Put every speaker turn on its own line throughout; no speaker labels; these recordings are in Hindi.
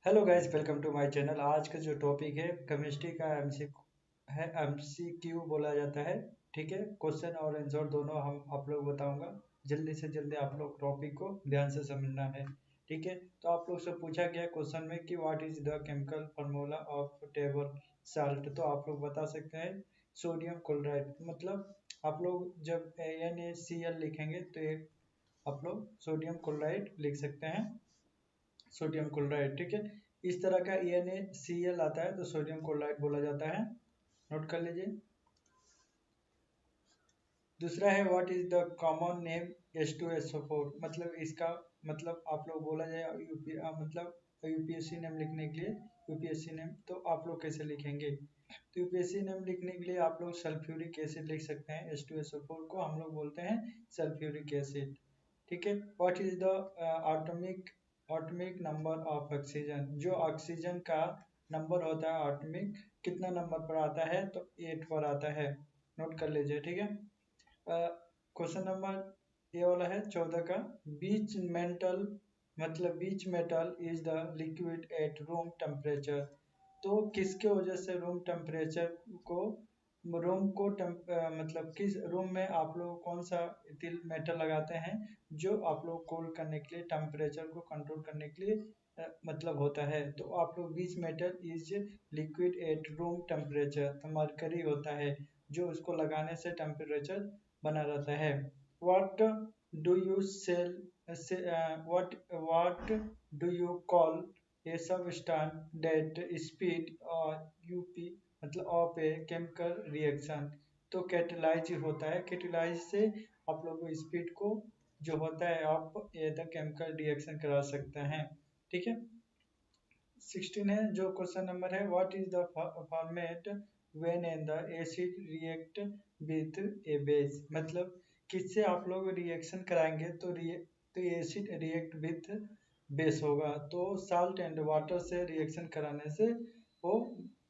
Hello guys, welcome to my channel. आज का जो टॉपिक है केमिस्ट्री का एमसीक्यू बोला जाता है। ठीक है, क्वेश्चन और आंसर दोनों हम आप लोग बताऊंगा। जल्दी से जल्दी आप लोग टॉपिक को ध्यान से समझना है। ठीक है, तो आप लोग से पूछा गया क्वेश्चन में कि what is the chemical formula of table salt. तो आप लोग बता सकते हैं सोडियम क्लोराइड। मतलब आप लोग जब NaCl लिखेंगे तो एक आप लोग सोडियम क्लोराइड लिख सकते हैं, सोडियम क्लोराइड। ठीक है, इस तरह का NaCl आता है तो सोडियम क्लोराइड बोला जाता है। नोट कर लीजिए। दूसरा है what is the common name H2SO4। मतलब इसका मतलब आप लोग बोला जाए मतलब यूपीएससी नेम लिखने के लिए यूपीएससी नेम तो आप लोग कैसे लिखेंगे। तो यूपीएससी नेम लिखने के लिए आप लोग सल्फ्यूरिक एसिड लिख सकते हैं। H2SO4 को हम लोग बोलते हैं सल्फ्यूरिक एसिड। ठीक है, what is the atomic atomic number of oxygen. जो ऑक्सीजन का नंबर होता है एटॉमिक कितना नंबर पर आता है तो 8 पर आता है। नोट कर लीजिए। ठीक है, क्वेश्चन नंबर ये वाला है 14 का। बीच मेंटल मतलब which metal is the liquid at room temperature. तो किसके वजह से रूम टेम्परेचर को मतलब किस रूम में आप लोग कौन सा मेटल लगाते हैं जो आप लोग कोल्ड करने के लिए टेम्परेचर को कंट्रोल करने के लिए मतलब होता है। तो आप लोग which metal is liquid at room temperature, तो मरकरी होता है जो उसको लगाने से टेम्परेचर बना रहता है। What do you sell what do you call a substance that speed और यूपी मतलब ऑफ ए केमिकल रिएक्शन। तो कैटेलाइज होता है, कैटेलाइज से आप लोग स्पीड को जो होता है आप ये द केमिकल रिएक्शन करा सकते हैं। ठीक है, 16 है जो क्वेश्चन नंबर है what is the format when an the acid react with A base. मतलब किससे आप लोग रिएक्शन कराएंगे तो एसिड रिएक्ट विथ बेस होगा। तो साल्ट एंड वाटर से रिएक्शन कराने से वो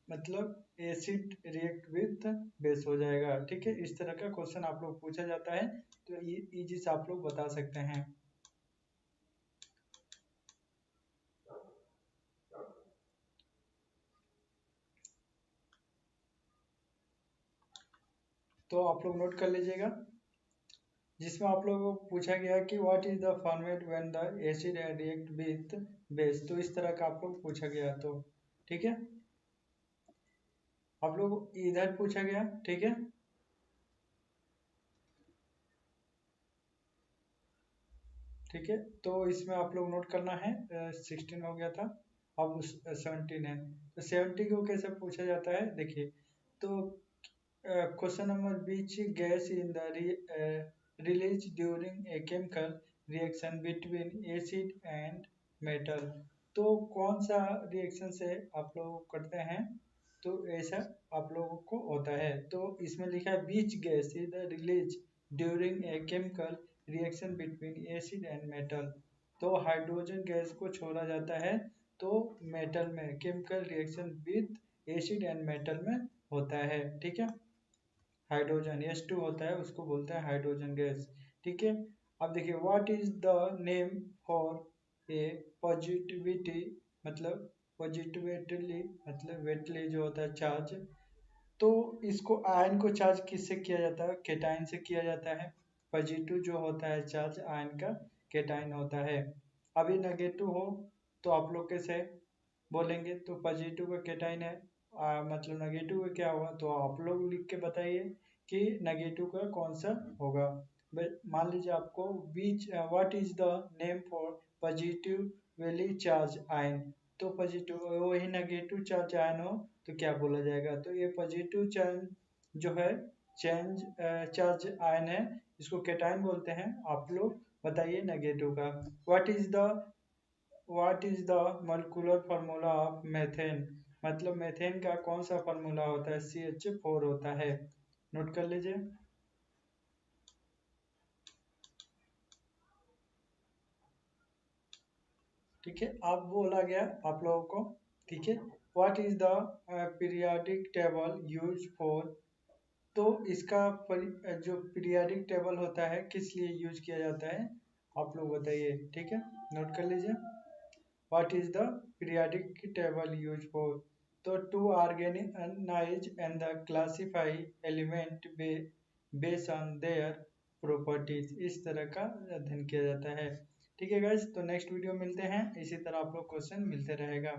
मतलब एसिड रिएक्ट विथ बेस हो जाएगा। ठीक है, इस तरह का क्वेश्चन आप लोग पूछा जाता है तो इजी से आप लोग बता सकते हैं। तो आप लोग नोट कर लीजिएगा, जिसमें आप लोगों को पूछा गया कि what is the format when the acid react with base. तो इस तरह का आप लोग पूछा गया। तो ठीक है, आप लोग इधर पूछा गया। ठीक है, ठीक है, तो इसमें आप लोग नोट करना है। 16 हो गया था, अब 17 है। तो 70 को कैसे पूछा जाता है देखिए। तो question number beach gas in the release during a chemical reaction between acid and metal. तो कौन सा रिएक्शन से आप लोग करते हैं तो ऐसा आप लोगों को होता है। तो इसमें लिखा है which gas is the release during a chemical reaction between acid and metal. तो हाइड्रोजन गैस को छोड़ा जाता है तो मेटल में chemical reaction with acid and metal में होता है। ठीक है, हाइड्रोजन H2 होता है उसको बोलते हैं हाइड्रोजन गैस। ठीक है, अब देखिए what is the name for a positivity मतलब पॉजिटिविटली मतलब वेटली जो होता है चार्ज। तो इसको आयन को चार्ज किससे किया जाता है, केटाइन से किया जाता है। पॉजिटिव जो होता है चार्ज आयन का केटाइन होता है। अभी नेगेटिव हो तो आप लोग कैसे बोलेंगे। तो पॉजिटिव का केटाइन है मतलब नेगेटिव का क्या होगा तो आप लोग लिख के बताइए कि नेगेटिव का कौन सा होगा। मान लीजिए आपको बीच what is the name for positively charge ion. तो पॉजिटिव वही नेगेटिव चार्ज आयन हो तो क्या बोला जाएगा। तो ये पॉजिटिव चार्ज जो है चार्ज आयन है इसको केटाइन बोलते हैं। आप लोग बताइए नेगेटिव का। What is the what is the molecular formula of methane. मतलब मेथेन का कौन सा फार्मूला होता है CH4 होता है। नोट कर लीजिए। ठीक है, अब बोला गया आप लोगों को। ठीक है, what is the periodic table use for. तो इसका जो पीरियोडिक टेबल होता है किस लिए यूज किया जाता है आप लोग बताइए। ठीक है, नोट कर लीजिए। What is the periodic table use for. तो to organize and the classify element based on their properties, इस तरह का अध्ययन किया जाता है। ठीक है गाइज, तो नेक्स्ट वीडियो मिलते हैं, इसी तरह आप लोग क्वेश्चन मिलते रहेगा।